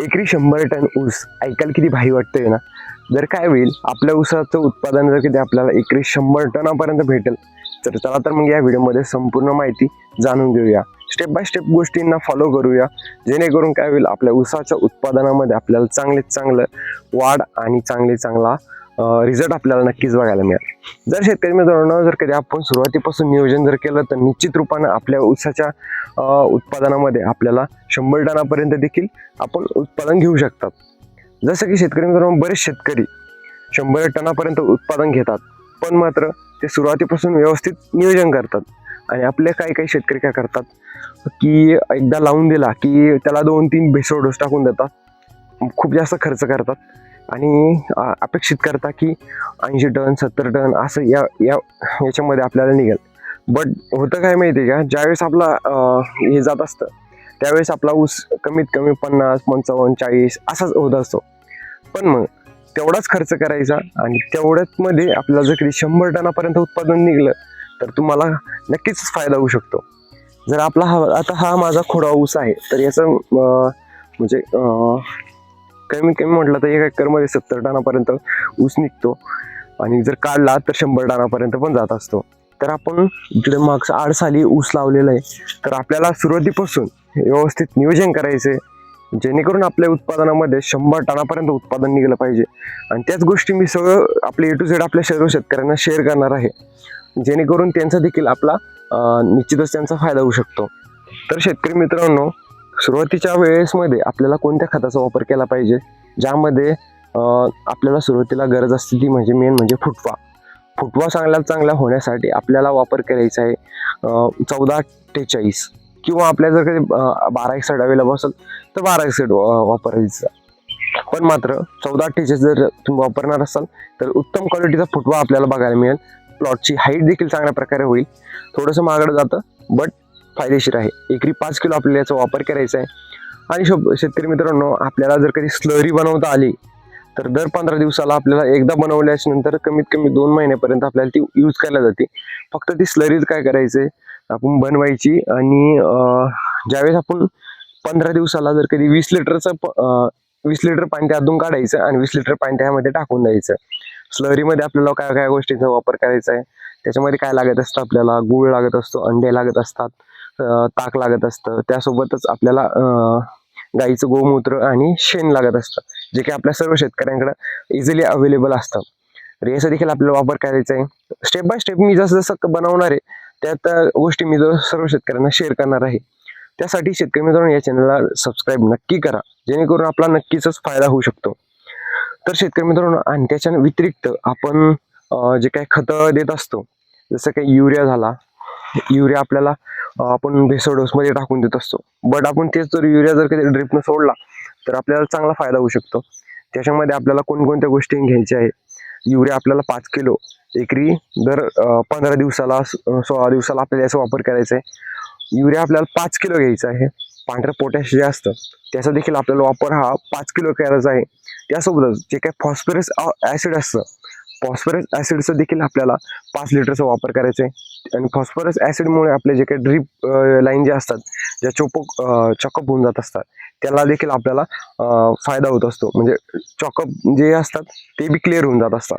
एकरी 100 टन ऊस ऐकायला किती भारी वाटतंय ना. जर काय होईल आपल्या ऊसाचं उत्पादन जर कधी आपल्याला एकरी 100 टनापर्यंत भेटेल तर चला तर मग या व्हिडिओमध्ये संपूर्ण माहिती जाणून घेऊया. स्टेप बाय स्टेप गोष्टींना फॉलो करूया, जेणेकरून काय होईल आपल्या ऊसाच्या उत्पादनामध्ये आपल्याला चांगलं वाढ आणि चांगला रिझल्ट आपल्याला नक्कीच बघायला मिळेल. जर शेतकरी मित्रांनो जर कधी आपण सुरुवातीपासून नियोजन जर केलं तर निश्चित रूपानं आपल्या ऊसाच्या उत्पादनामध्ये आपल्याला 100 टनापर्यंत देखील आपण उत्पादन घेऊ शकतात. जसं की शेतकरी मित्रांनो बरेच शेतकरी 100 टनापर्यंत उत्पादन घेतात, पण मात्र ते सुरुवातीपासून व्यवस्थित नियोजन करतात. आणि आपले काही शेतकरी काय करतात की एकदा लावून दिला की त्याला 2-3 बेसळ डोस टाकून देतात, खूप जास्त खर्च करतात आणि अपेक्षित करता की 80 टन 70 टन असं याच्यामध्ये आपल्याला निघेल. बट होतं काय माहिती आहे का, ज्यावेळेस आपला हे जात असतं त्यावेळेस आपला ऊस कमीत कमी 50 55 40 असाच होत असतो. पण मग तेवढाच खर्च करायचा आणि तेवढ्याच मध्ये आपल्याला जर कधी 100 टनापर्यंत उत्पादन निघलं तर तुम्हाला नक्कीच फायदा होऊ शकतो. जर आपला हा माझा खोडा ऊस आहे तर याचं म्हणजे कमीत कमी म्हटलं तर 1 एकरमध्ये 70 टनापर्यंत ऊस निघतो आणि जर काढला तर 100 टनापर्यंत पण जात असतो. तर आपण इकडे मागचं 8 साली ऊस लावलेला आहे, तर आपल्याला सुरुवातीपासून व्यवस्थित नियोजन करायचे जेणेकरून आपल्या उत्पादनामध्ये 100 टनापर्यंत उत्पादन निघलं पाहिजे. आणि त्याच गोष्टी मी सगळं आपले A to Z आपल्या सर्व शेतकऱ्यांना शेअर करणार आहे, जेणेकरून त्यांचा देखील आपला निश्चितच त्यांचा फायदा होऊ शकतो. तर शेतकरी मित्रांनो सुरुवातीच्या वेळेसमध्ये आपल्याला कोणत्या खताचा वापर केला पाहिजे, ज्यामध्ये आपल्याला सुरुवातीला गरज असते ती म्हणजे मेन म्हणजे फुटवा चांगला होण्यासाठी आपल्याला वापर करायचा आहे 1443 किंवा आपल्या जर कधी 1261 अवेलेबल असेल तर 1261 वापरायचा. पण मात्र 1443 जर तुम्ही वापरणार असाल तर उत्तम क्वालिटीचा फुटवा आपल्याला बघायला मिळेल. प्लॉटची हाईट देखील चांगल्या प्रकारे होईल. थोडंसं महागडं जातं बट फायदेशीर आहे. एकरी 5 किलो आपल्याला याचा वापर करायचा आहे. आणि शेतकरी मित्रांनो आपल्याला जर कधी स्लरी बनवता आली तर दर 15 दिवसाला आपल्याला एकदा बनवल्याच्या नंतर कमीत कमी 2 महिन्यापर्यंत आपल्याला ती यूज करायला जाते. फक्त ती स्लरी काय करायचंय आपण बनवायची आणि ज्यावेळेस आपण 15 दिवसाला जर कधी 20 लिटर पाणी त्यातून काढायचं आणि 20 लिटर पाणी त्यामध्ये टाकून द्यायचं. स्लरीमध्ये आपल्याला काय गोष्टींचा वापर करायचा आहे, त्याच्यामध्ये काय लागत असतं आपल्याला गूळ लागत असतो, अंडे लागत असतात, ताक लागत असतं, त्यासोबतच आपल्याला गाईचं गोमूत्र आणि शेण लागत असतं, जे की आपल्या सर्व शेतकऱ्यांकडे इझिली अवेलेबल असतं. तर याचा देखील आपल्याला वापर करायचा आहे. स्टेप बाय स्टेप मी जसं बनवणार आहे त्यात गोष्टी मी सर्व शेतकऱ्यांना शेअर करणार आहे. त्यासाठी शेतकरी मित्रांनो या चॅनलला सबस्क्राईब नक्की करा, जेणेकरून आपला नक्कीच फायदा होऊ शकतो. तर शेतकरी मित्रांनो आणि त्याच्या व्यतिरिक्त आपण जे काही खतं देत असतो, जसं काही युरिया आपल्याला आपण भेसळ डोसमध्ये टाकून देत असतो. बट आपण तेच जर युरिया जर कधी ड्रिपनं सोडला तर आपल्याला चांगला फायदा होऊ शकतो. त्याच्यामध्ये आपल्याला कोणकोणत्या गोष्टी घ्यायच्या आहे. युरिया आपल्याला 5 किलो एकरी दर 15 दिवसाला 16 दिवसाला आपल्याला याचा वापर करायचा आहे. युरिया आपल्याला 5 किलो घ्यायचा आहे. पांढरं पोटॅश जे असतं त्याचा देखील आपल्याला वापर हा 5 किलो करायचा आहे. त्यासोबतच जे काही फॉस्फरस ऍसिड असतं, फॉस्फरस ऍसिडचा देखील आपल्याला 5 लिटरचा वापर करायचा आहे. आणि फॉस्फरस ऍसिडमुळे आपले जे काही ड्रीप लाईन जे असतात ज्या चॉकअप होऊन जात असतात त्याला देखील आपल्याला फायदा होत असतो. म्हणजे चॉकअप जे असतात ते बी क्लिअर होऊन जात असतात.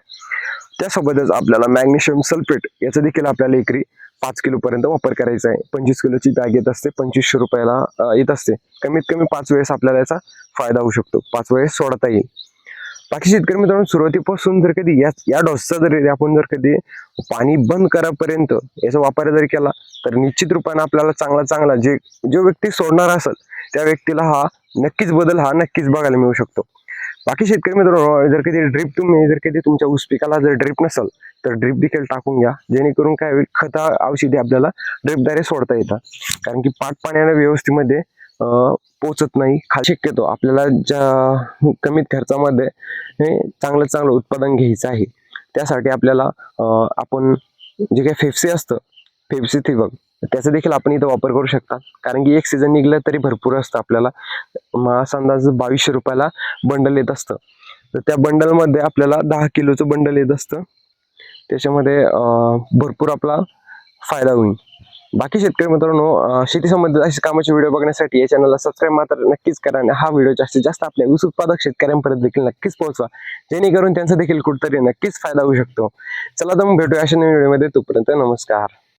त्यासोबतच आपल्याला मॅग्नेशियम सल्फेट याचा देखील आपल्याला एकरी 5 किलो पर्यंत वापर करायचा आहे. 25 किलोची बॅग येत असते, 2500 रुपयाला येत असते. कमीत कमी 5 वेळेस आपल्याला याचा फायदा होऊ शकतो, 5 वेळेस सोडता येईल. बाकी शेतकरी मित्रांनो सुरुवातीपासून जर कधी या डोसचा जर आपण जर कधी पाणी बंद करापर्यंत याचा वापर जर केला तर निश्चित रूपाने आपल्याला चांगला जो व्यक्ती सोडणार असेल त्या व्यक्तीला हा नक्कीच बघायला मिळू शकतो. बाकी शेतकरी मित्रांनो जर कधी तुम्ही जर कधी तुमच्या ऊस पिकाला जर ड्रिप नसेल तर ड्रिप देखील टाकून घ्या, जेणेकरून काय होईल खता औषधी आपल्याला ड्रिपद्वारे सोडता येतात. कारण की पाट पाण्याला व्यवस्थेमध्ये पोचत नाही. शक्यतो आपल्याला ज्या कमीत खर्चामध्ये हे चांगलं उत्पादन घ्यायचं आहे त्यासाठी आपल्याला आपण जे काही फेप्सी असतं, फेप्सी ठिबक त्याचा देखील आपण इथं वापर करू शकता. कारण की एक सीझन निघलं तरी भरपूर असतं. आपल्याला मास अंदाज 2200 रुपयाला बंडल येत असतं. तर त्या बंडलमध्ये आपल्याला 10 किलोचं बंडल येत असतं. त्याच्यामध्ये भरपूर आपला फायदा होईल. बाकी शेतकरी मित्रांनो, शेती संबंधित अशी कामाचे व्हिडिओ बघण्यासाठी या चॅनलला सबस्क्राईब मात्र नक्कीच करा आणि हा व्हिडिओ जास्तीत जास्त आपल्या ऊस उत्पादक शेतकऱ्यांपर्यंत देखील नक्कीच पोहोचवा, जेणेकरून त्यांचा देखील कुठेतरी नक्कीच फायदा होऊ शकतो. चला तर मग भेटूया अशा नवीन व्हिडिओमध्ये. तोपर्यंत नमस्कार.